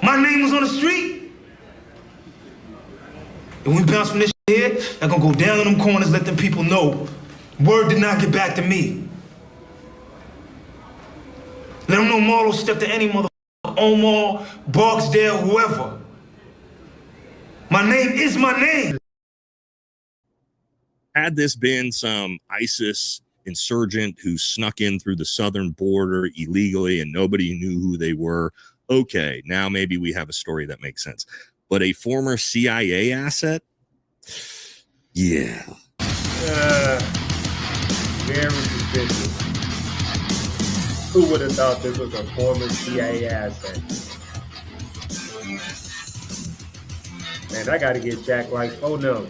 My name was on the street. And we bounce from this here, I'm gonna go down in them corners, let them people know word did not get back to me. Let them know Marlo stepped to any motherfucker, Omar, Barksdale, whoever. My name is my name. Had this been some ISIS insurgent who snuck in through the southern border illegally and nobody knew who they were, okay, now maybe we have a story that makes sense. But a former CIA asset? Yeah. Very suspicious. Who would have thought this was a former CIA asset? Man, I got to get Jack like phone number.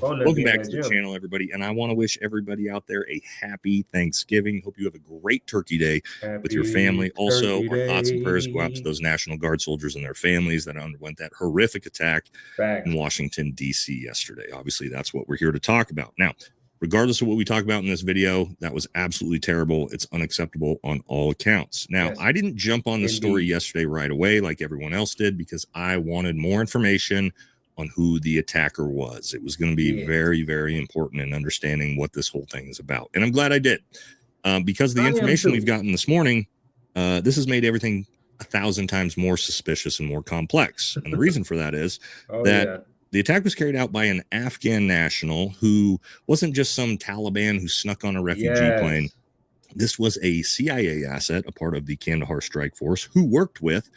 Welcome back to the channel, everybody. And I want to wish everybody out there a happy Thanksgiving. Hope you have a great turkey day with your family. Also, our thoughts and prayers go out to those National Guard soldiers and their families that underwent that horrific attack in Washington, D.C. yesterday. Obviously, that's what we're here to talk about. Now, regardless of what we talk about in this video, that was absolutely terrible. It's unacceptable on all accounts. Now, I didn't jump on the story yesterday right away like everyone else did because I wanted more information on who the attacker was. It was going to be very, very important in understanding what this whole thing is about. And I'm glad I did. Because the information we've gotten this morning, this has made everything 1,000 times more suspicious and more complex. And the reason for that is the attack was carried out by an Afghan national who wasn't just some Taliban who snuck on a refugee plane. This was a CIA asset, a part of the Kandahar Strike Force, who worked with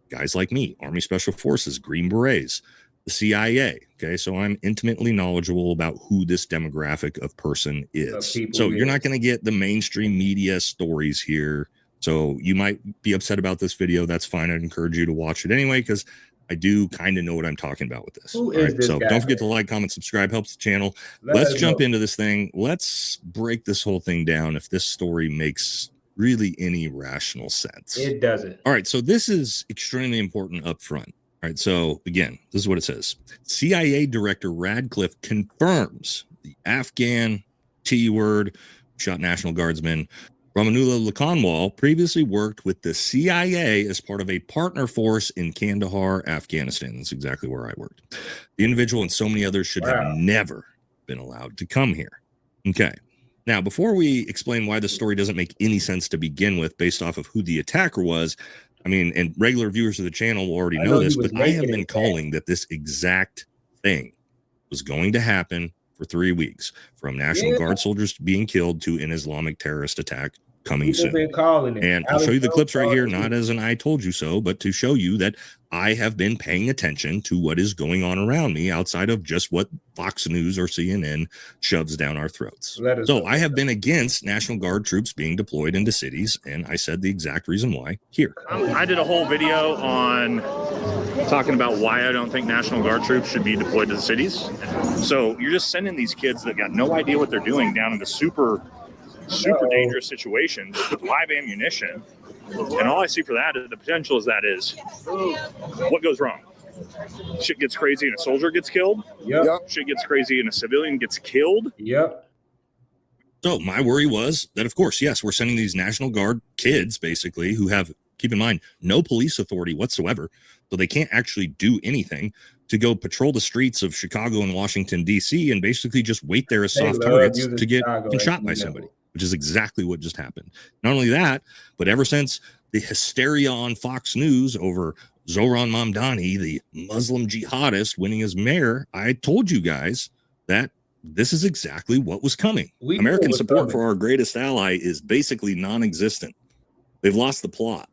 guys like me, Army Special Forces, Green Berets, the CIA. Okay, so I'm intimately knowledgeable about who this demographic of person is. So you're not going to get the mainstream media stories here. So you might be upset about this video. That's fine. I'd encourage you to watch it anyway, because I do kind of know what I'm talking about with this. All right, so don't forget to like, comment, subscribe, helps the channel. Let's jump into this thing. Let's break this whole thing down if this story makes really any rational sense. It doesn't. All right, so this is extremely important up front. All right, so again, this is what it says. CIA Director Radcliffe confirms the Afghan T-word shot National Guardsman Rahmanullah Lakanwal previously worked with the CIA as part of a partner force in Kandahar, Afghanistan. That's exactly where I worked. The individual and so many others should have never been allowed to come here. Okay. Now, before we explain why this story doesn't make any sense to begin with based off of who the attacker was, I mean, and regular viewers of the channel will already know this, but I have been calling that this exact thing was going to happen for 3 weeks, from National Guard soldiers being killed to an Islamic terrorist attack coming soon. And I'll show you the clips right here, not as an I told you so, but to show you that I have been paying attention to what is going on around me outside of just what Fox News or CNN shoves down our throats. So I have been against National Guard troops being deployed into cities, and I said the exact reason why here. I did a whole video on talking about why I don't think National Guard troops should be deployed to the cities. So you're just sending these kids that got no idea what they're doing down into super dangerous situations with live ammunition. And all I see for that is the potential is what goes wrong. Shit gets crazy and a soldier gets killed. Shit gets crazy and a civilian gets killed. So my worry was that, of course, yes, we're sending these National Guard kids, basically, who have, keep in mind, no police authority whatsoever. So they can't actually do anything, to go patrol the streets of Chicago and Washington, D.C. and basically just wait there as soft targets to get shot by somebody, which is exactly what just happened. Not only that, but ever since the hysteria on Fox News over Zohran Mamdani, the Muslim jihadist, winning as mayor, I told you guys that this is exactly what was coming. American support for our greatest ally is basically non-existent. They've lost the plot.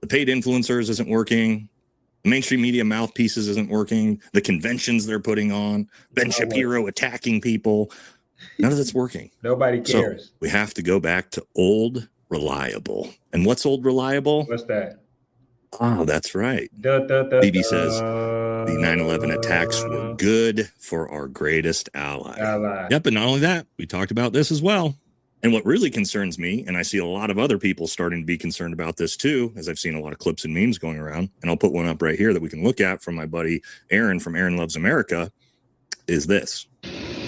The paid influencers isn't working. The mainstream media mouthpieces isn't working. The conventions they're putting on, Ben Shapiro attacking people. None of that's working. Nobody cares. So we have to go back to old reliable. And what's old reliable? What's that? Oh, that's right. BB says the 9/11 attacks were good for our greatest ally. Yep, but not only that, we talked about this as well. And what really concerns me, and I see a lot of other people starting to be concerned about this too, as I've seen a lot of clips and memes going around, and I'll put one up right here that we can look at from my buddy Aaron from Aaron Loves America, is this.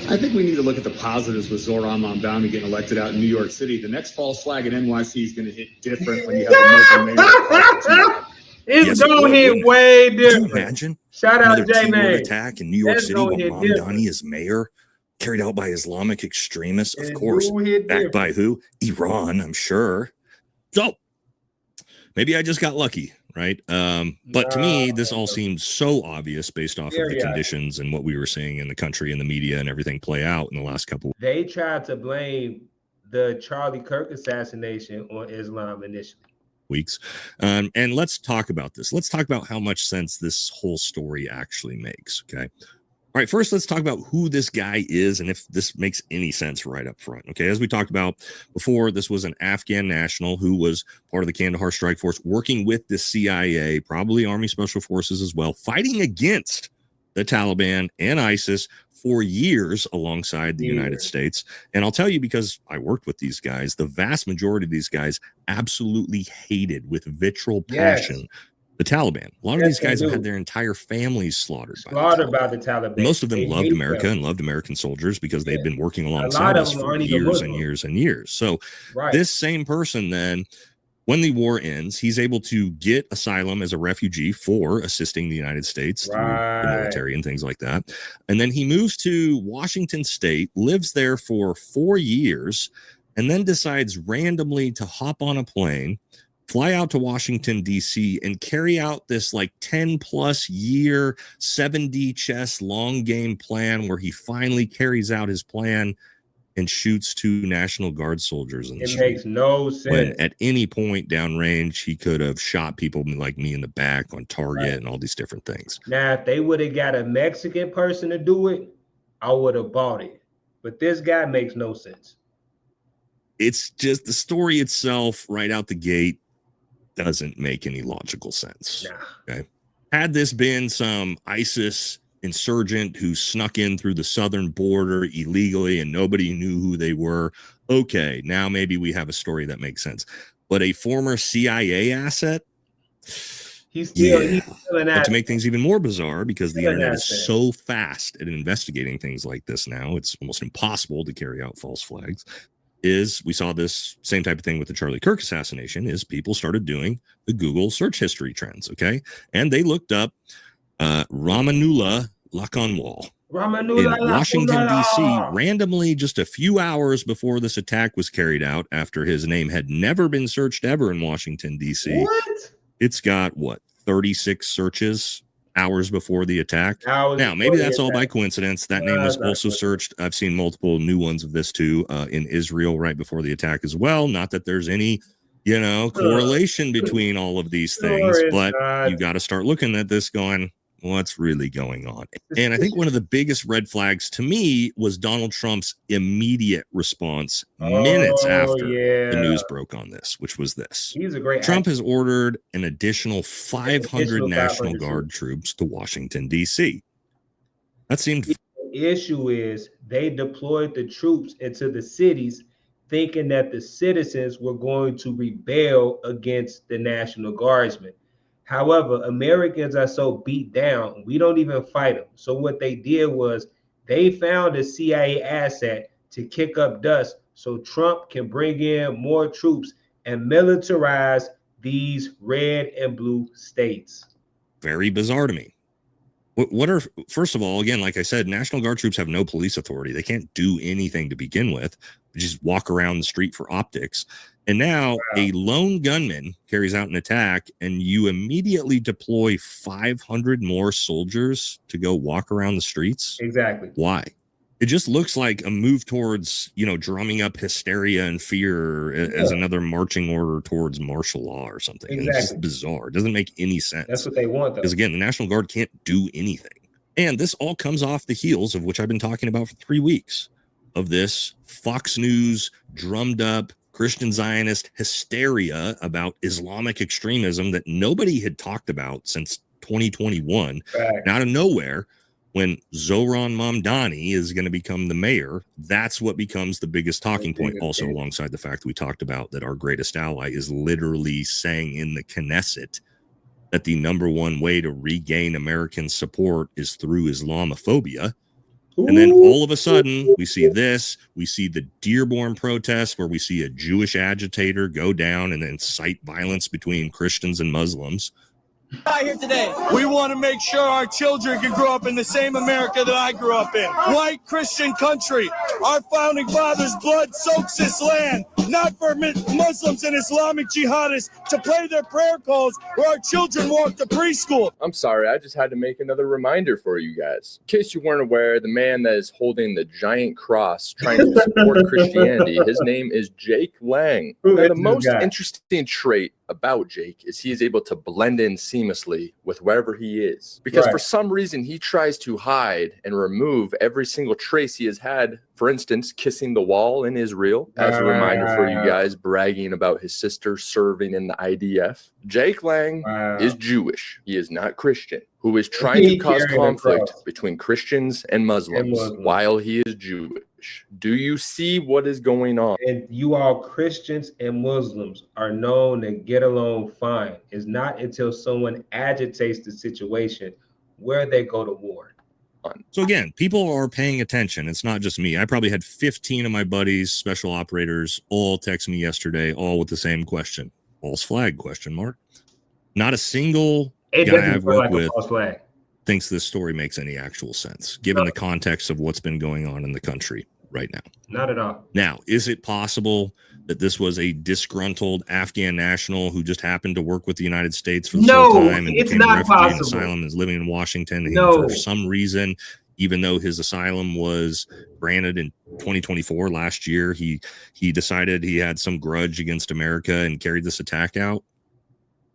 I think we need to look at the positives with Zohran Mamdani getting elected out in New York City. The next false flag in NYC is going to hit different when you have a Muslim mayor. It's Yes, gonna it hit would. way Could you different. imagine Shout out another J keyword Man. attack in New York That's City gonna while hit Mamdani different. is mayor, carried out by Islamic extremists? Of It course. do hit Backed by different. who? Iran, I'm sure. So maybe I just got lucky, right? But to me, this all seems so obvious based off of the Very conditions and what we were seeing in the country and the media and everything play out in the last couple of They tried to blame the Charlie Kirk assassination on Islam initially. weeks. And let's talk about this. Let's talk about how much sense this whole story actually makes. Okay. All right, first, let's talk about who this guy is and if this makes any sense right up front. Okay, as we talked about before, this was an Afghan national who was part of the Kandahar Strike Force, working with the CIA, probably Army Special Forces as well, fighting against the Taliban and ISIS for years alongside the United States. And I'll tell you, because I worked with these guys, the vast majority of these guys absolutely hated with vitriol passion the Taliban. A lot of these guys have had their entire families slaughtered by the Taliban. Most of them loved America and loved American soldiers because they'd been working alongside us for years and years and years. So this same person then, when the war ends, he's able to get asylum as a refugee for assisting the United States through the military and things like that. And then he moves to Washington State, lives there for 4 years, and then decides randomly to hop on a plane, fly out to Washington, D.C., and carry out this like 10 plus year 7D chess long game plan where he finally carries out his plan and shoots 2 National Guard soldiers in the street. It makes no sense. When at any point downrange, he could have shot people like me in the back on target and all these different things. Now, if they would have got a Mexican person to do it, I would have bought it. But this guy makes no sense. It's just the story itself right out the gate doesn't make any logical sense. Okay. Had this been some ISIS insurgent who snuck in through the southern border illegally and nobody knew who they were, okay, now maybe we have a story that makes sense. But a former CIA asset, he's still but to make things even more bizarre, because the internet is so fast at investigating things like this now, it's almost impossible to carry out false flags. We saw this same type of thing with the Charlie Kirk assassination, is people started doing the Google search history trends, okay? And they looked up Ramanullah Lakanwal in Washington, D.C., randomly just a few hours before this attack was carried out, after his name had never been searched ever in Washington, D.C. What? It's got, 36 searches hours before the attack. Now, maybe that's all by coincidence. That name was also searched. I've seen multiple new ones of this too in Israel right before the attack as well. Not that there's any, correlation between all of these things, but you got to start looking at this going, what's really going on? And I think one of the biggest red flags to me was Donald Trump's immediate response minutes after the news broke on this, which was this. He's a great Trump has ordered an additional 500 National Guard troops to Washington, D.C. That seemed... The issue is they deployed the troops into the cities thinking that the citizens were going to rebel against the National Guardsmen. However, Americans are so beat down, we don't even fight them. So what they did was they found a CIA asset to kick up dust so Trump can bring in more troops and militarize these red and blue states. Very bizarre to me. What are, first of all, again, like I said, National Guard troops have no police authority. They can't do anything to begin with. They just walk around the street for optics. And now a lone gunman carries out an attack and you immediately deploy 500 more soldiers to go walk around the streets. Exactly. Why? It just looks like a move towards, drumming up hysteria and fear as another marching order towards martial law or something. Exactly. And it's just bizarre. It doesn't make any sense. That's what they want, though. Because again, the National Guard can't do anything. And this all comes off the heels of which I've been talking about for 3 weeks, of this Fox News drummed up Christian Zionist hysteria about Islamic extremism that nobody had talked about since 2021. And out of nowhere, when Zoran Mamdani is going to become the mayor, that's what becomes the biggest talking point. Also, alongside the fact that we talked about that our greatest ally is literally saying in the Knesset that the number one way to regain American support is through Islamophobia. And then all of a sudden, we see this. We see the Dearborn protest where we see a Jewish agitator go down and incite violence between Christians and Muslims. Here today. We want to make sure our children can grow up in the same America that I grew up in. White Christian country. Our founding fathers' blood soaks this land, not for Muslims and Islamic jihadists to play their prayer calls where our children walk to preschool. I'm sorry, I just had to make another reminder for you guys. In case you weren't aware, the man that is holding the giant cross trying to support Christianity, his name is Jake Lang. Now, the most interesting trait about Jake is he is able to blend in seamlessly with wherever he is. Because for some reason, he tries to hide and remove every single trace he has had. For instance, kissing the wall in Israel, as a reminder for you guys, bragging about his sister serving in the IDF. Jake Lang is Jewish. He is not Christian, who is trying to cause conflict between Christians and Muslims while he is Jewish. Do you see what is going on? And you all Christians and Muslims are known to get along fine. It's not until someone agitates the situation where they go to war. So again, people are paying attention. It's not just me. I probably had 15 of my buddies, special operators, all text me yesterday, all with the same question. False flag, question mark. Not a single guy I've worked with thinks this story makes any actual sense, given the context of what's been going on in the country right now. Not at all. Now, is it possible that this was a disgruntled Afghan national who just happened to work with the United States for the first time and became a refugee and asylum and is living in Washington? And for some reason, even though his asylum was granted in 2024 last year, he decided he had some grudge against America and carried this attack out.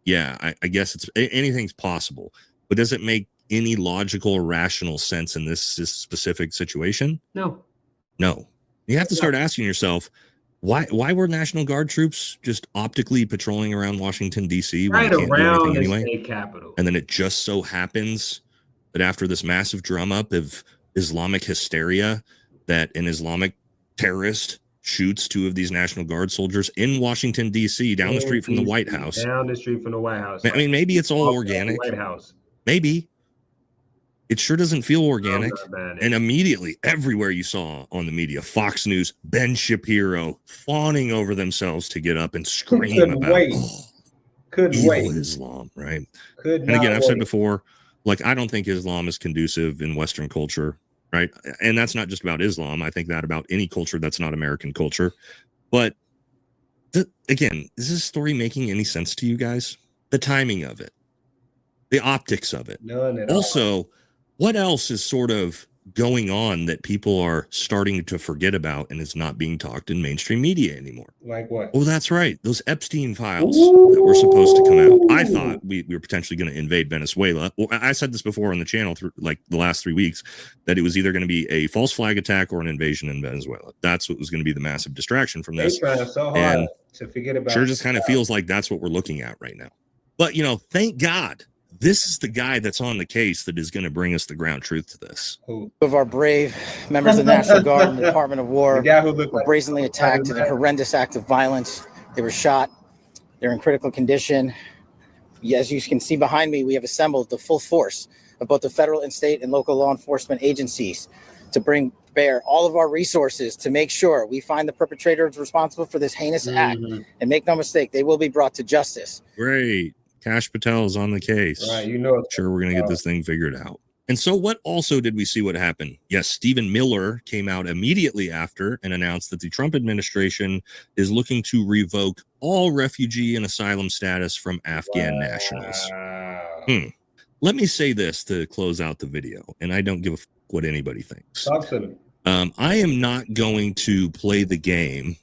Yeah, I guess anything's possible. But does it make any logical or rational sense in this specific situation? No. You have to start asking yourself, why were National Guard troops just optically patrolling around Washington, D.C. right around the state capitol? And then it just so happens that after this massive drum up of Islamic hysteria, that an Islamic terrorist shoots 2 of these National Guard soldiers in Washington, D.C., down the street from the White House. Down the street from the White House. I mean, maybe it's all organic. White House. Maybe. It sure doesn't feel organic. And immediately, everywhere you saw on the media, Fox News, Ben Shapiro fawning over themselves to get up and scream about evil Islam, right? And again, I've said before, like, I don't think Islam is conducive in Western culture, right? And that's not just about Islam. I think that about any culture that's not American culture. But again, is this story making any sense to you guys? The timing of it, the optics of it. None at all. Also, what else is sort of going on that people are starting to forget about and is not being talked in mainstream media anymore? Like what? Oh, that's right. Those Epstein files that were supposed to come out. I thought we were potentially going to invade Venezuela. Well, I said this before on the channel through like the last 3 weeks, that it was either going to be a false flag attack or an invasion in Venezuela. That's what was going to be the massive distraction from this. They're trying so hard to forget about sure just kind of feels like that's what we're looking at right now. But, you know, thank God this is the guy that's on the case that is going to bring us the ground truth to this. Of our brave members of the National Guard and the Department of War were brazenly attacked in a horrendous act of violence. They were shot. They're in critical condition. As you can see behind me, we have assembled the full force of both the federal and state and local law enforcement agencies to bring bear all of our resources to make sure we find the perpetrators responsible for this heinous act. And make no mistake, they will be brought to justice. Great. Kash Patel is on the case. Right, you know, sure, we're going to get this thing figured out. And so what also did we see what happened? Yes, Stephen Miller came out immediately after and announced that the Trump administration is looking to revoke all refugee and asylum status from Afghan nationals. Let me say this to close out the video, and I don't give a fuck what anybody thinks. I am not going to play the game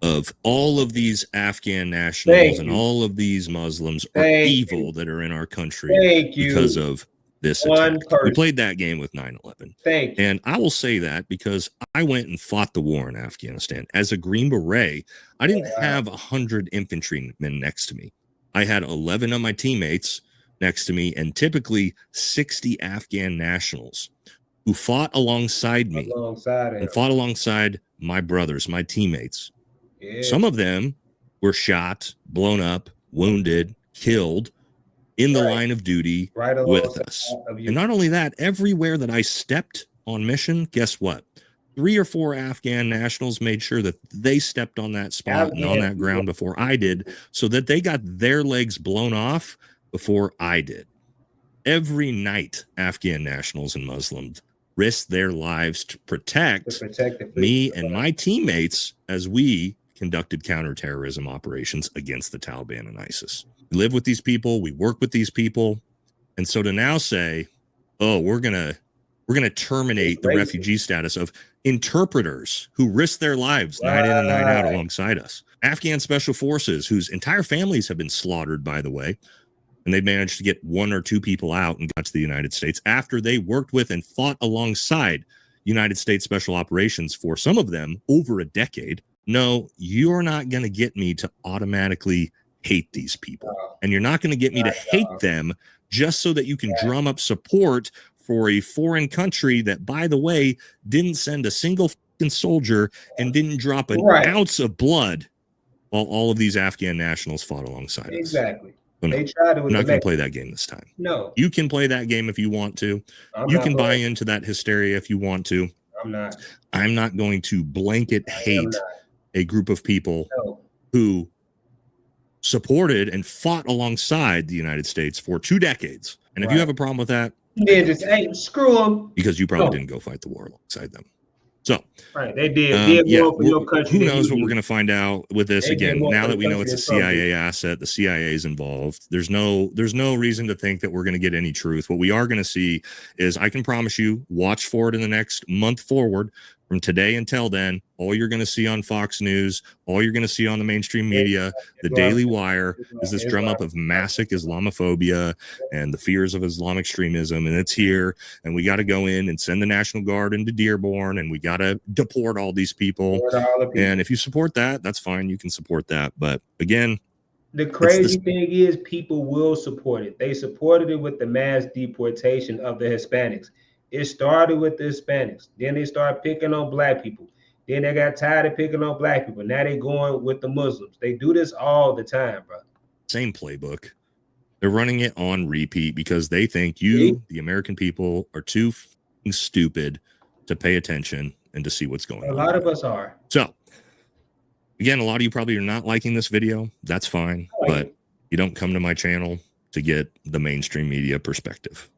of all of these Afghan nationals and all of these Muslims are evil that are in our country because of this attack. We played that game with 9/11. And I will say that because I went and fought the war in Afghanistan. As a Green Beret, I didn't have 100 infantrymen next to me. I had 11 of my teammates next to me and typically 60 Afghan nationals who fought alongside me and fought alongside my brothers, my teammates. Some of them were shot, blown up, wounded, killed in the line of duty with us. And not only that, everywhere that I stepped on mission, guess what? 3 or 4 Afghan nationals made sure that they stepped on that spot and on that ground before I did, so that they got their legs blown off before I did. Every night, Afghan nationals and Muslims risked their lives to protect me and my teammates as we conducted counterterrorism operations against the Taliban and ISIS. We live with these people, we work with these people, and so to now say, oh, we're gonna terminate the refugee status of interpreters who risk their lives night in and night out alongside us. Afghan special forces whose entire families have been slaughtered, by the way, and they've managed to get 1 or 2 people out and got to the United States after they worked with and fought alongside United States Special Operations for some of them over a decade. No, you're not going to get me to automatically hate these people. And you're not going to get me to hate them just so that you can drum up support for a foreign country that, by the way, didn't send a single fucking soldier and didn't drop an ounce of blood while all of these Afghan nationals fought alongside us. Exactly. So no, they tried to. I'm not going to play that game this time. No. You can play that game if you want to. You can buy into that hysteria if you want to. I'm not. I'm not going to blanket hate a group of people who supported and fought alongside the United States for 2 decades. And if you have a problem with that, then just screw them. Because you probably didn't go fight the war alongside them. So, they did more for your country. Who knows what we're going to find out with this again? Now that we know it's a CIA asset, the CIA is involved. There's no reason to think that we're going to get any truth. What we are going to see is, I can promise you, watch for it in the next month forward. From today until then, all you're going to see on Fox News, all you're going to see on the mainstream media, the Daily Wire, is this drum up of massive Islamophobia and the fears of Islamic extremism. And it's here. And we got to go in and send the National Guard into Dearborn. And we got to deport all these people. And if you support that, that's fine. You can support that. But again, the crazy thing is, people will support it. They supported it with the mass deportation of the Hispanics. It started with the Hispanics. Then they started picking on black people. Then they got tired of picking on black people. Now they going with the Muslims. They do this all the time, bro. Same playbook. They're running it on repeat because they think you, the American people, are too stupid to pay attention and to see what's going on. A lot of us are. So, again, a lot of you probably are not liking this video. That's fine. But you don't come to my channel to get the mainstream media perspective.